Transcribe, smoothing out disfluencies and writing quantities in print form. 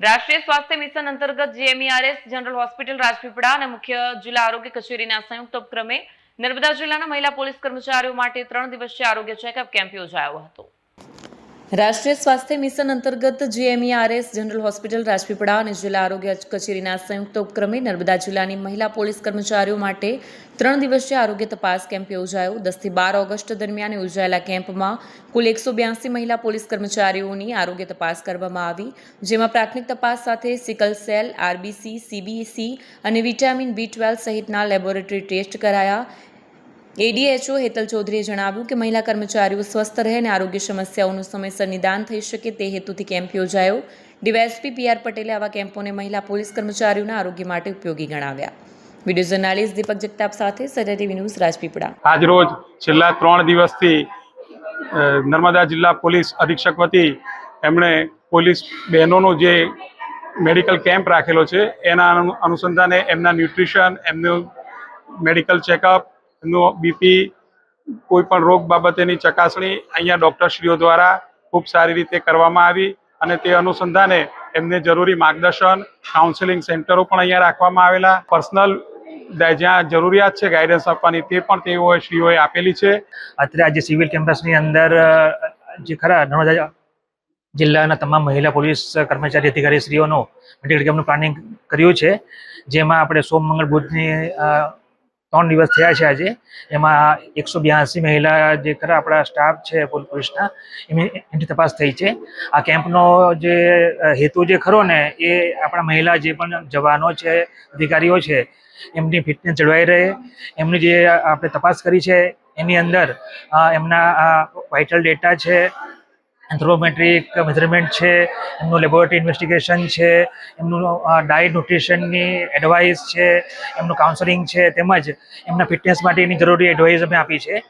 રાષ્ટ્રીય સ્વાસ્થ્ય મિશન અંતર્ગત જીએમઈઆરએસ જનરલ હોસ્પિટલ રાજપીપળા અને મુખ્ય જિલ્લા આરોગ્ય કચેરીના સંયુક્ત ઉપક્રમે નર્મદા જિલ્લાના મહિલા પોલીસ કર્મચારીઓ માટે 3 દિવસીય આરોગ્ય ચેકઅપ કેમ્પ યોજાયો હતો। રાષ્ટ્રીય સ્વાસ્થ્ય મિશન અંતર્ગત જીએમઈઆરએસ જનરલ હોસ્પિટલ રાજપીપળા અને જિલ્લા આરોગ્ય કચેરીના સંયુક્ત ઉપક્રમે નર્મદા જિલ્લાની મહિલા પોલીસ કર્મચારીઓ માટે 3 દિવસીય આરોગ્ય તપાસ કેમ્પ યોજાયો। 10 થી 12 ઓગસ્ટ દરમિયાન યોજાયેલા કેમ્પમાં કુલ 182 મહિલા પોલીસ કર્મચારીઓની આરોગ્ય તપાસ કરવામાં આવી, જેમાં પ્રાથમિક તપાસ સાથે સિકલ સેલ, આરબીસી, સીબીસી અને વિટામિન B12 સહિતના લેબોરેટરી ટેસ્ટ કરાયા। એડીએચઓ હેતલ ચૌધરીએ જણાવ્યું કે મહિલા કર્મચારીઓ સ્વસ્થ રહે અને આરોગ્ય સમસ્યાઓનું સમયસર નિદાન થઈ શકે તે હેતુથી કેમ્પ યોજાયો। ડીવાયએસપી પીઆર પટેલે આવા કેમ્પોને મહિલા પોલીસ કર્મચારીઓના આરોગ્ય માટે ઉપયોગી ગણાવ્યા। વિડીયો જર્નાલિસ્ટ દીપક જગતાપ સાથે સરેરા ટીવી ન્યૂઝ રાજપીપળા। આજરોજ છેલ્લા 3 દિવસથી નર્મદા જિલ્લા પોલીસ અધિક્ષક વતી એમણે પોલીસ બહેનોનો જે મેડિકલ કેમ્પ રાખેલો છે એના અનુસંધાને એમના ન્યુટ્રિશન, એમનું મેડિકલ ચેકઅપ, એમનું બીપી, કોઈ પણ રોગ બાબતેની ચકાસણી અહીંયા ડૉક્ટરશ્રીઓ દ્વારા ખૂબ સારી રીતે કરવામાં આવી અને તે અનુસંધાને એમને જરૂરી માર્ગદર્શન, કાઉન્સેલિંગ સેન્ટરો પણ અહીંયા રાખવામાં આવેલા। પર્સનલ જ્યાં જરૂરિયાત છે ગાઈડન્સ આપવાની તે પણ તેઓએ શ્રીઓએ આપેલી છે। અત્યારે આજે સિવિલ કેમ્પસની અંદર જે ખરા નર્મદા જિલ્લાના તમામ મહિલા પોલીસ કર્મચારી અધિકારી શ્રીઓનો મેડિકલ કેમ્પનું પ્લાનિંગ કર્યું છે, જેમાં આપણે સોમ, મંગળ, બુધની 3 દિવસ થયા છે। આજે એમાં 182 મહિલા જે ખરા આપણા સ્ટાફ છે પોલીસના એમની તપાસ થઈ છે। આ કેમ્પનો જે હેતુ જે ખરો ને એ આપણા મહિલા જે પણ જવાનો છે, અધિકારીઓ છે, એમની ફિટનેસ જળવાઈ રહે, એમની જે આપણે તપાસ કરી છે એની અંદર એમના વાઇટલ ડેટા છે, એન્થ્રોપોમેટ્રિક મેઝરમેન્ટ છે, એમનું લેબોરેટરી ઇન્વેસ્ટિગેશન છે, એમનું ડાયટ ન્યુટ્રિશનની એડવાઇસ છે, એમનું કાઉન્સેલિંગ છે, તેમજ એમના ફિટનેસ માટેની જરૂરી એડવાઇસ અમે આપી છે।